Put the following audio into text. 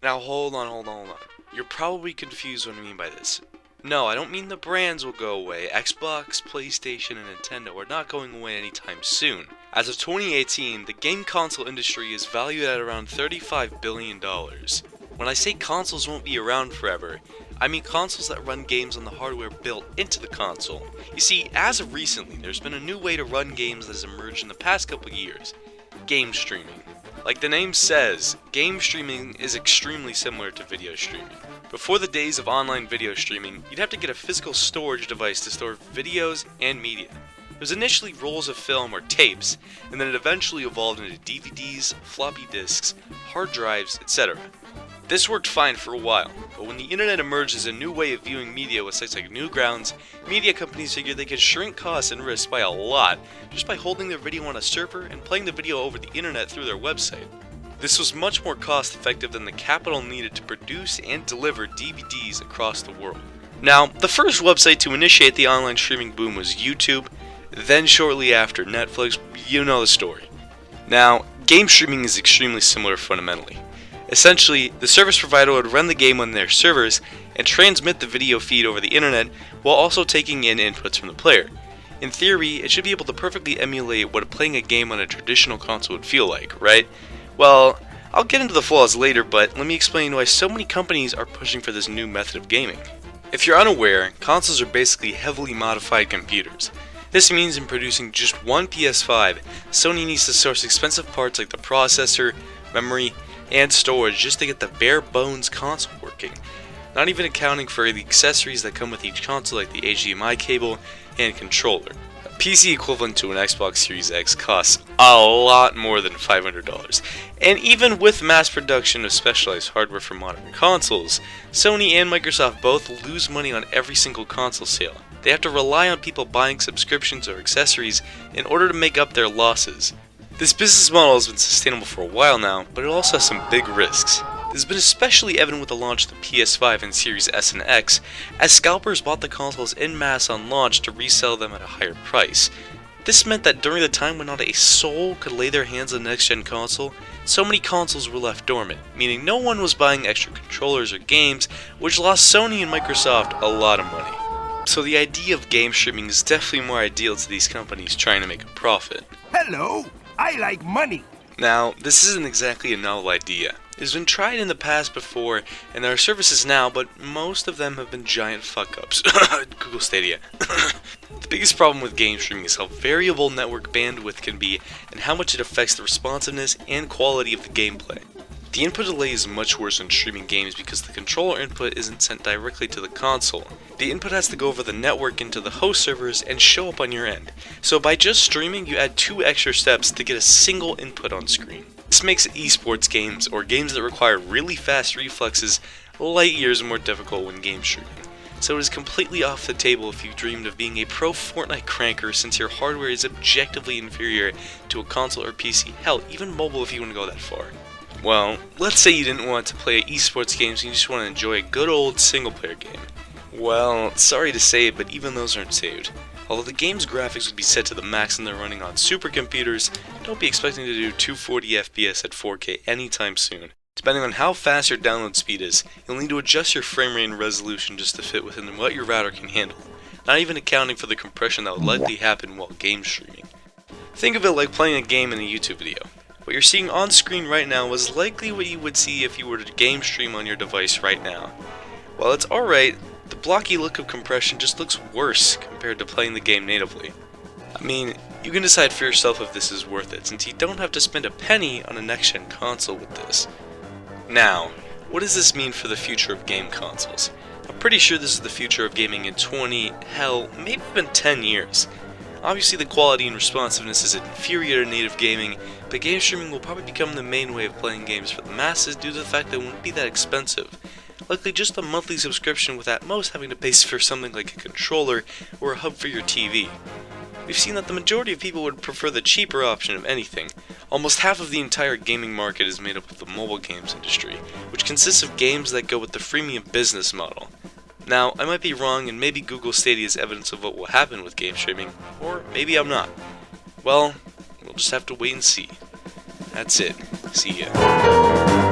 Now hold on. You're probably confused what I mean by this. No, I don't mean the brands will go away. Xbox, PlayStation, and Nintendo are not going away anytime soon. As of 2018, the game console industry is valued at around $35 billion. When I say consoles won't be around forever, I mean consoles that run games on the hardware built into the console. You see, as of recently, there's been a new way to run games that has emerged in the past couple of years. Game streaming. Like the name says, game streaming is extremely similar to video streaming. Before the days of online video streaming, you'd have to get a physical storage device to store videos and media. It was initially rolls of film or tapes, and then it eventually evolved into DVDs, floppy disks, hard drives, etc. This worked fine for a while, but when the internet emerged as a new way of viewing media with sites like Newgrounds, media companies figured they could shrink costs and risks by a lot just by holding their video on a server and playing the video over the internet through their website. This was much more cost effective than the capital needed to produce and deliver DVDs across the world. Now, the first website to initiate the online streaming boom was YouTube, then shortly after Netflix. You know the story. Now, game streaming is extremely similar fundamentally. Essentially, the service provider would run the game on their servers and transmit the video feed over the internet while also taking in inputs from the player. In theory, it should be able to perfectly emulate what playing a game on a traditional console would feel like, right? Well, I'll get into the flaws later, but let me explain why so many companies are pushing for this new method of gaming. If you're unaware, consoles are basically heavily modified computers. This means in producing just one PS5, Sony needs to source expensive parts like the processor, memory, and storage just to get the bare bones console working, not even accounting for the accessories that come with each console like the HDMI cable and controller. A PC equivalent to an Xbox Series X costs a lot more than $500, and even with mass production of specialized hardware for modern consoles, Sony and Microsoft both lose money on every single console sale. They have to rely on people buying subscriptions or accessories in order to make up their losses. This business model has been sustainable for a while now, but it also has some big risks. This has been especially evident with the launch of the PS5 and Series S and X, as scalpers bought the consoles en masse on launch to resell them at a higher price. This meant that during the time when not a soul could lay their hands on the next-gen console, so many consoles were left dormant, meaning no one was buying extra controllers or games, which lost Sony and Microsoft a lot of money. So the idea of game streaming is definitely more ideal to these companies trying to make a profit. Hello! I like money! Now, this isn't exactly a novel idea. It has been tried in the past before, and there are services now, but most of them have been giant fuck-ups. Google Stadia. The biggest problem with game streaming is how variable network bandwidth can be, and how much it affects the responsiveness and quality of the gameplay. The input delay is much worse when streaming games because the controller input isn't sent directly to the console. The input has to go over the network into the host servers and show up on your end. So by just streaming, you add 2 extra steps to get a single input on screen. This makes esports games, or games that require really fast reflexes, light years more difficult when game streaming. So it is completely off the table if you dreamed of being a pro Fortnite cranker, since your hardware is objectively inferior to a console or PC, hell, even mobile if you want to go that far. Well, let's say you didn't want to play esports games and you just want to enjoy a good old single player game. Well, sorry to say it, but even those aren't saved. Although the game's graphics would be set to the max and they're running on supercomputers, don't be expecting to do 240 FPS at 4K anytime soon. Depending on how fast your download speed is, you'll need to adjust your frame rate and resolution just to fit within what your router can handle, not even accounting for the compression that would likely happen while game streaming. Think of it like playing a game in a YouTube video. What you're seeing on screen right now is likely what you would see if you were to game stream on your device right now. While it's alright, the blocky look of compression just looks worse compared to playing the game natively. I mean, you can decide for yourself if this is worth it, since you don't have to spend a penny on a next-gen console with this. Now, what does this mean for the future of game consoles? I'm pretty sure this is the future of gaming in 20, hell, maybe even 10 years. Obviously the quality and responsiveness is inferior to native gaming, but game streaming will probably become the main way of playing games for the masses due to the fact that it won't be that expensive. Likely just a monthly subscription with at most having to pay for something like a controller or a hub for your TV. We've seen that the majority of people would prefer the cheaper option of anything. Almost half of the entire gaming market is made up of the mobile games industry, which consists of games that go with the freemium business model. Now, I might be wrong, and maybe Google Stadia is evidence of what will happen with game streaming, or maybe I'm not. Well, we'll just have to wait and see. That's it. See ya.